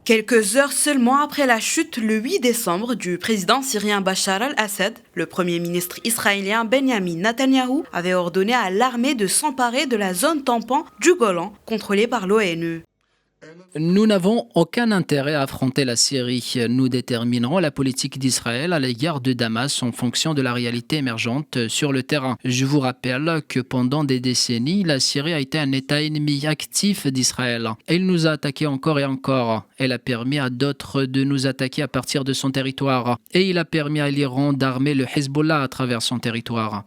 Quelques heures seulement après la chute le 8 décembre du président syrien Bachar al-Assad, le premier ministre israélien Benjamin Netanyahou avait ordonné à l'armée de s'emparer de la zone tampon du Golan contrôlée par l'ONU. Nous n'avons aucun intérêt à affronter la Syrie. Nous déterminerons la politique d'Israël à l'égard de Damas en fonction de la réalité émergente sur le terrain. Je vous rappelle que pendant des décennies, la Syrie a été un État ennemi actif d'Israël. Elle nous a attaqués encore et encore. Elle a permis à d'autres de nous attaquer à partir de son territoire. Et il a permis à l'Iran d'armer le Hezbollah à travers son territoire.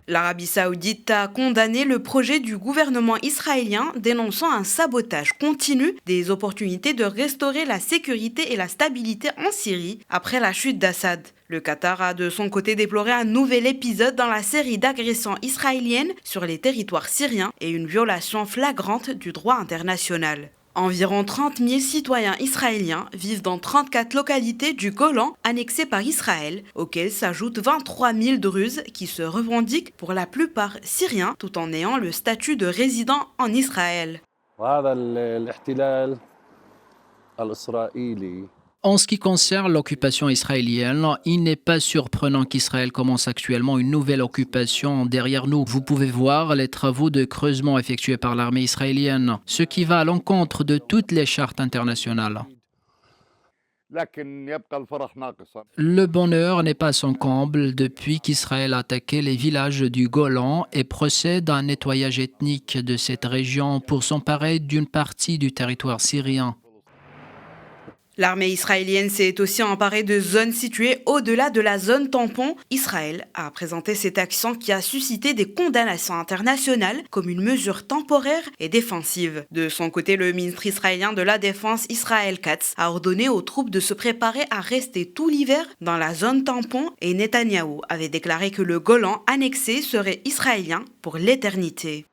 L'Arabie saoudite a condamné le projet du gouvernement israélien dénonçant un sabotage continu des opportunités de restaurer la sécurité et la stabilité en Syrie après la chute d'Assad. Le Qatar a de son côté déploré un nouvel épisode dans la série d'agressions israéliennes sur les territoires syriens et une violation flagrante du droit international. Environ 30 000 citoyens israéliens vivent dans 34 localités du Golan annexées par Israël, auxquelles s'ajoutent 23 000 Druzes qui se revendiquent pour la plupart syriens tout en ayant le statut de résident en Israël. En ce qui concerne l'occupation israélienne, il n'est pas surprenant qu'Israël commence actuellement une nouvelle occupation derrière nous. Vous pouvez voir les travaux de creusement effectués par l'armée israélienne, ce qui va à l'encontre de toutes les chartes internationales. Le bonheur n'est pas à son comble depuis qu'Israël a attaqué les villages du Golan et procède à un nettoyage ethnique de cette région pour s'emparer d'une partie du territoire syrien. L'armée israélienne s'est aussi emparée de zones situées au-delà de la zone tampon. Israël a présenté cette action qui a suscité des condamnations internationales comme une mesure temporaire et défensive. De son côté, le ministre israélien de la Défense, Israël Katz, a ordonné aux troupes de se préparer à rester tout l'hiver dans la zone tampon et Netanyahou avait déclaré que le Golan annexé serait israélien pour l'éternité.